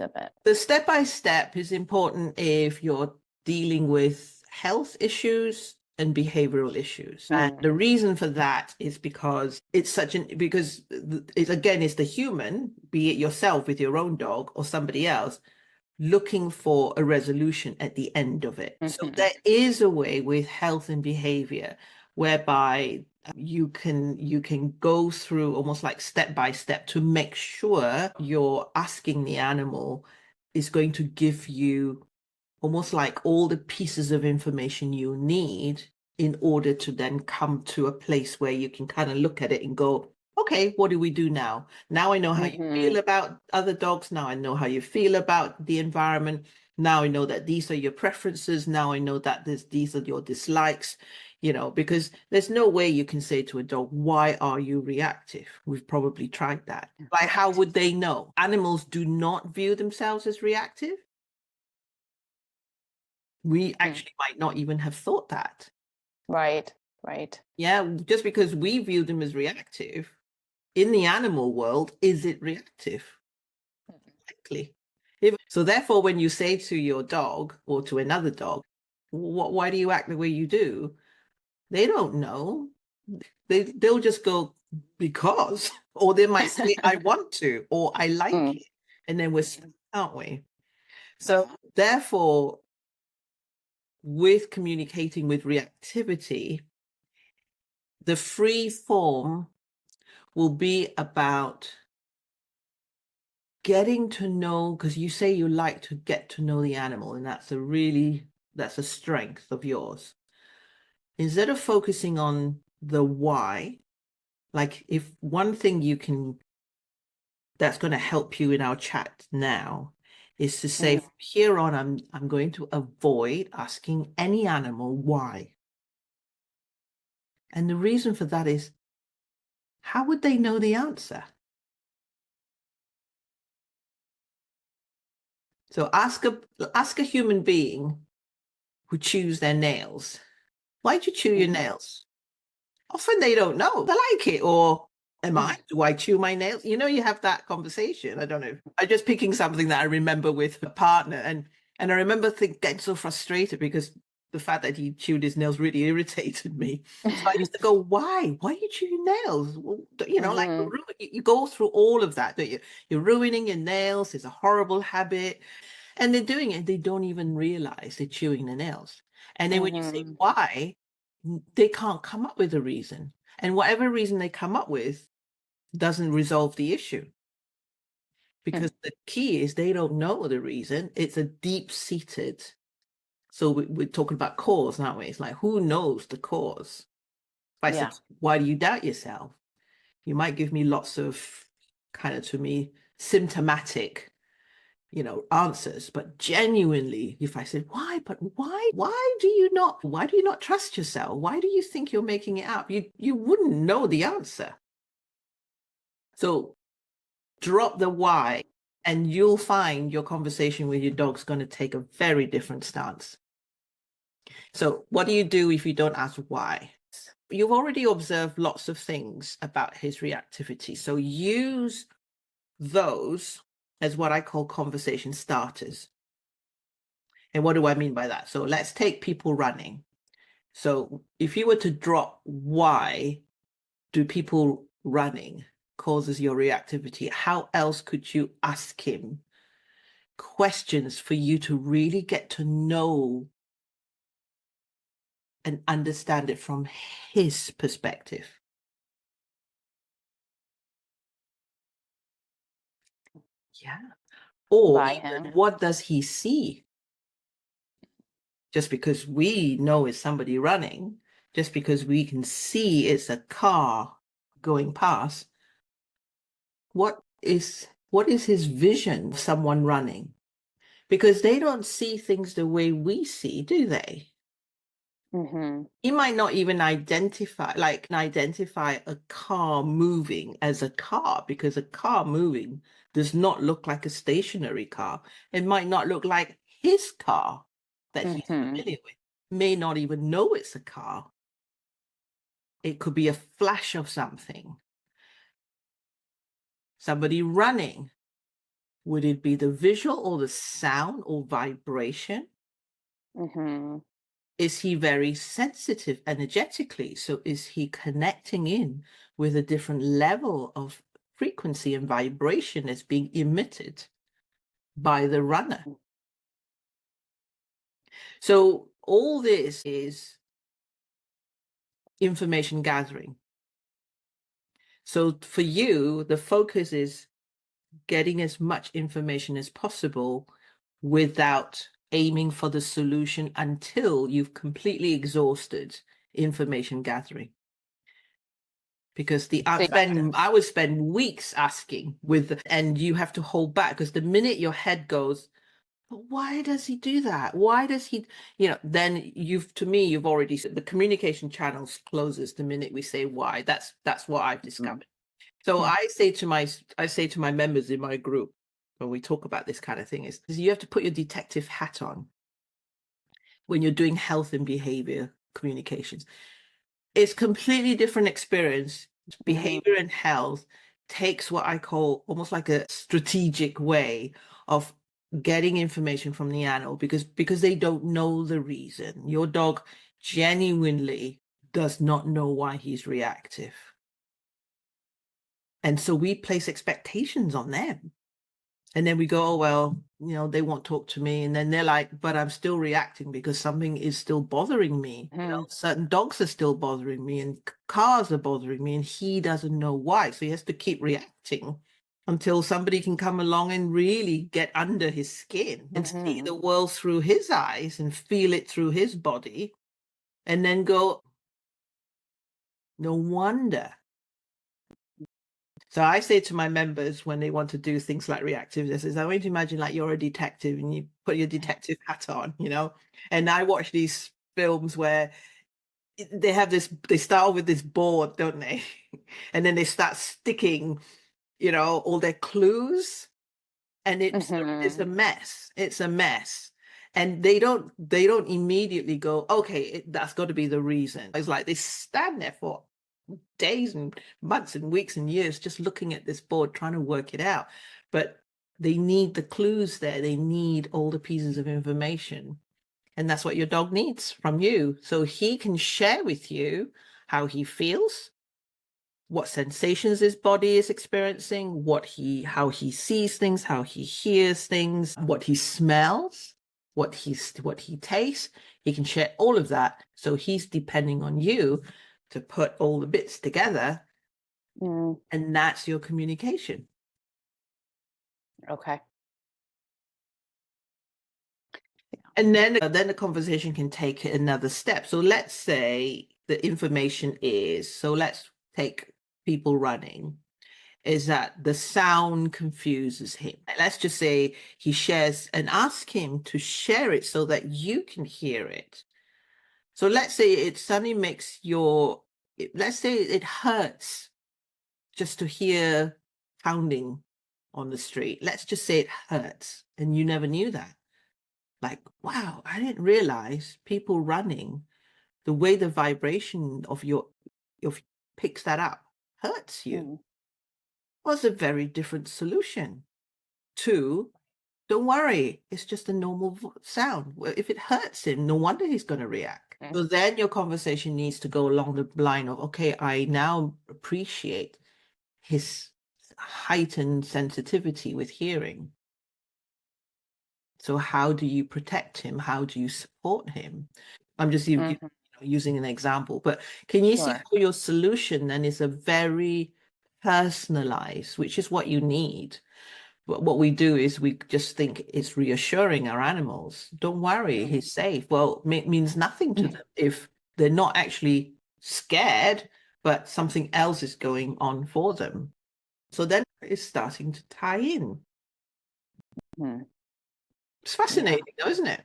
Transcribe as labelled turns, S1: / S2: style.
S1: a bit.
S2: The step-by-step is important if you're dealing with health issues and behavioral issues. And the reason for that is because it's it's the human, be it yourself with your own dog or somebody else, looking for a resolution at the end of it. So there is a way with health and behavior whereby you can go through almost like step by step to make sure you're asking the animal is going to give you almost like all the pieces of information you need in order to then come to a place where you can kind of look at it and go, okay, what do we do now? Now I know how you feel about other dogs. Now I know how you feel about the environment. Now I know that these are your preferences. Now I know that these are your dislikes, because there's no way you can say to a dog, why are you reactive? We've probably tried that. Like, how would they know? Animals do not view themselves as reactive. We actually might not even have thought that.
S1: Right.
S2: Yeah, just because we view them as reactive, in the animal world, is it reactive? Exactly. So therefore, when you say to your dog or to another dog, why do you act the way you do? They don't know. They'll just go, because, or they might say, I want to, or I like it. And then we're stuck, aren't we? So therefore, with communicating with reactivity, the free form will be about getting to know, because you say you like to get to know the animal, and that's a strength of yours. Instead of focusing on the why, like if one thing that's going to help you in our chat now is to say, from here on, I'm going to avoid asking any animal why. And the reason for that is, how would they know the answer? So ask a human being who chews their nails, why'd you chew your nails? Often they don't know. They like it, or do I chew my nails? You have that conversation. I don't know. I'm just picking something that I remember with a partner, and I remember getting so frustrated because the fact that he chewed his nails really irritated me. So I used to go, why? Why are you chewing nails? Well, like you go through all of that, don't you? You're ruining your nails. It's a horrible habit. And they're doing it. They don't even realize they're chewing their nails. And then when you say why, they can't come up with a reason. And whatever reason they come up with doesn't resolve the issue. Because the key is they don't know the reason. It's a deep-seated. So we're talking about cause, aren't we? It's like, who knows the cause? If I said, why do you doubt yourself? You might give me lots of kind of, to me, symptomatic answers, but genuinely, if I said, why do you not trust yourself? Why do you think you're making it up? You wouldn't know the answer. So drop the why, and you'll find your conversation with your dog's going to take a very different stance. So what do you do if you don't ask why? You've already observed lots of things about his reactivity. So use those as what I call conversation starters. And what do I mean by that? So let's take people running. So if you were to drop why do people running causes your reactivity, how else could you ask him questions for you to really get to know and understand it from his perspective? Yeah. Or even, what does he see? Just because we know it's somebody running, just because we can see it's a car going past, what is his vision of someone running? Because they don't see things the way we see, do they? He might not even identify a car moving as a car, because a car moving does not look like a stationary car. It might not look like his car that he's familiar with. May not even know it's a car. It could be a flash of something. Somebody running. Would it be the visual or the sound or vibration?
S1: Mm-hmm.
S2: Is he very sensitive energetically? So is he connecting in with a different level of frequency and vibration that's being emitted by the runner? So all this is information gathering. So for you, the focus is getting as much information as possible without aiming for the solution until you've completely exhausted information gathering. Because I would spend weeks asking and you have to hold back, because the minute your head goes, but why does he do that? Why does he, then you've already, the communication channels closes the minute we say why. That's what I've discovered. So I say to my members in my group when we talk about this kind of thing is you have to put your detective hat on when you're doing health and behavior communications. It's completely different experience. Behavior and health takes what I call almost like a strategic way of getting information from the animal because they don't know the reason. Your dog genuinely does not know why he's reactive. And so we place expectations on them. And then we go, oh, well, they won't talk to me. And then they're like, but I'm still reacting because something is still bothering me. Certain dogs are still bothering me and cars are bothering me and he doesn't know why. So he has to keep reacting until somebody can come along and really get under his skin and see the world through his eyes and feel it through his body and then go, no wonder. So I say to my members when they want to do things like reactive, I says, I want you to imagine like you're a detective and you put your detective hat on, and I watch these films where they start with this board, don't they? And then they start sticking, all their clues, and it's a mess. It's a mess. And they don't immediately go, okay, that's got to be the reason. It's like they stand there for days and months and weeks and years just looking at this board trying to work it out, but they need the clues there. They need all the pieces of information, and that's what your dog needs from you, so he can share with you how he feels, what sensations his body is experiencing, how he sees things, how he hears things, what he smells, what he tastes. He can share all of that, so he's depending on you to put all the bits together, and that's your communication.
S1: Okay.
S2: And then the conversation can take another step. So let's say the information is, so let's take people running, is that the sound confuses him. Let's just say he shares and ask him to share it so that you can hear it. So let's say it suddenly makes let's say it hurts just to hear pounding on the street. Let's just say it hurts and you never knew that. Like, wow, I didn't realize people running, the way the vibration of your picks that up hurts you, was a very different solution to, don't worry, it's just a normal sound. Well, if it hurts him, no wonder he's going to react. So then your conversation needs to go along the line of, okay, I now appreciate his heightened sensitivity with hearing. So how do you protect him? How do you support him? I'm just using an example, but can you see how your solution then is a very personalized, which is what you need. But what we do is we just think it's reassuring our animals. Don't worry, he's safe. Well, it means nothing to them if they're not actually scared, but something else is going on for them. So then it's starting to tie in. It's fascinating, though, isn't it?